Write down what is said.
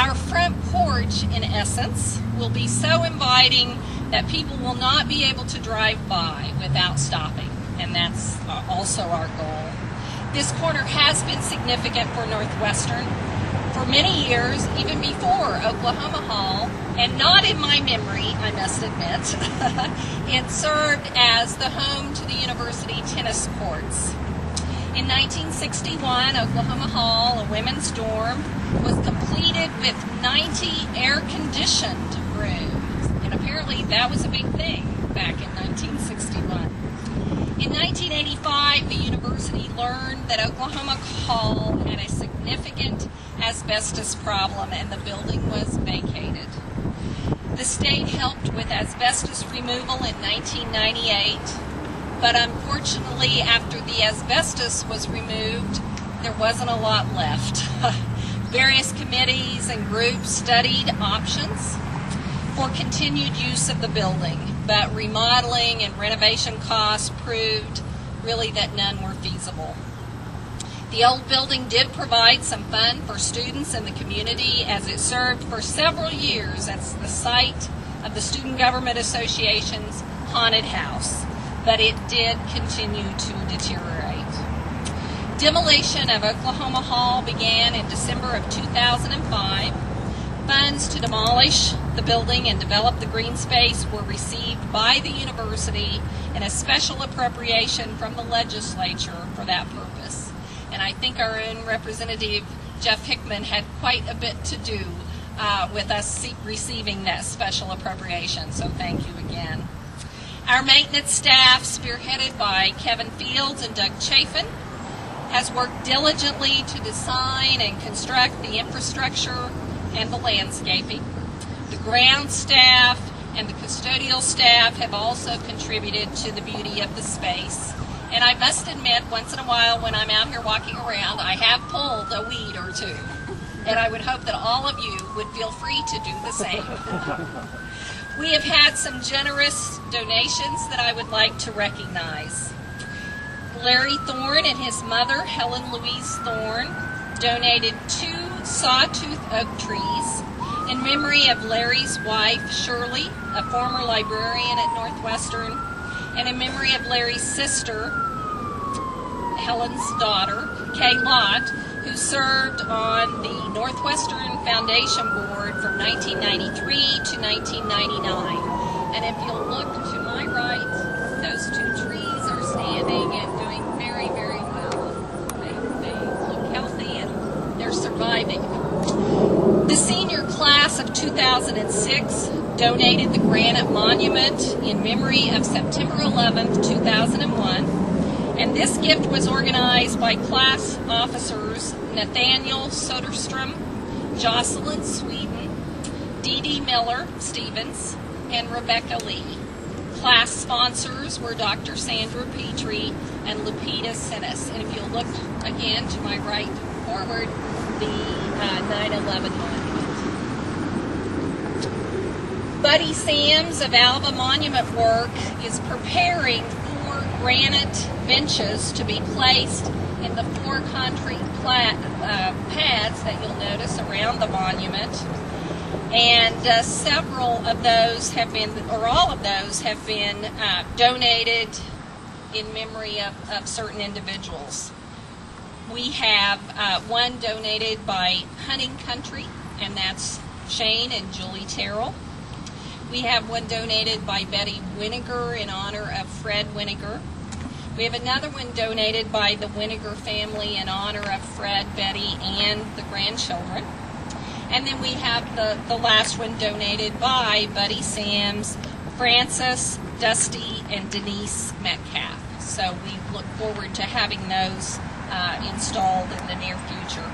Our front porch, in essence, will be so inviting that people will not be able to drive by without stopping, and that's also our goal. This corner has been significant for Northwestern for many years, even before Oklahoma Hall, and not in my memory, I must admit. It served as the home to the university tennis courts. In 1961, Oklahoma Hall, a women's dorm, was completed with 90 air-conditioned rooms, and apparently that was a big thing back in 1961. In 1985, the university learned that Oklahoma Hall had a significant asbestos problem and the building was vacated. The state helped with asbestos removal in 1998, but unfortunately after the asbestos was removed, there wasn't a lot left. Various committees and groups studied options for continued use of the building, but remodeling and renovation costs proved really that none were feasible. The old building did provide some fun for students in the community as it served for several years as the site of the Student Government Association's haunted house, but it did continue to deteriorate. Demolition of Oklahoma Hall began in December of 2005. Funds to demolish the building and develop the green space were received by the university and a special appropriation from the legislature for that purpose. And I think our own Representative Jeff Hickman had quite a bit to do with us receiving that special appropriation, so thank you again. Our maintenance staff, spearheaded by Kevin Fields and Doug Chafin, has worked diligently to design and construct the infrastructure and the landscaping. The ground staff and the custodial staff have also contributed to the beauty of the space. And I must admit, once in a while when I'm out here walking around, I have pulled a weed or two. And I would hope that all of you would feel free to do the same. We have had some generous donations that I would like to recognize. Larry Thorne and his mother, Helen Louise Thorne, donated 2 sawtooth oak trees in memory of Larry's wife, Shirley, a former librarian at Northwestern, and in memory of Larry's sister, Helen's daughter, Kay Lott, who served on the Northwestern Foundation Board from 1993 to 1999. And if you'll look to my right, those 2 trees are standing and doing very, very well. They look healthy and they're surviving. The senior class of 2006 donated the granite monument in memory of September 11th, 2001, and this gift was organized by class officers Nathaniel Soderstrom, Jocelyn Sweden, Dee Dee Miller Stevens, and Rebecca Lee. Class sponsors were Dr. Sandra Petrie and Lupita Sinis. And if you'll look again to my right forward, the 9/11 monument. Buddy Sams of Alva Monument Work is preparing 4 granite benches to be placed in the 4 concrete pads that you'll notice around the monument. And several of those have been, or all of those have been donated in memory of certain individuals. We have one donated by Hunting Country, and that's Shane and Julie Terrell. We have one donated by Betty Winiger in honor of Fred Winiger. We have another one donated by the Winiger family in honor of Fred, Betty, and the grandchildren. And then we have the last one donated by Buddy Sams, Francis, Dusty, and Denise Metcalf. So we look forward to having those installed in the near future.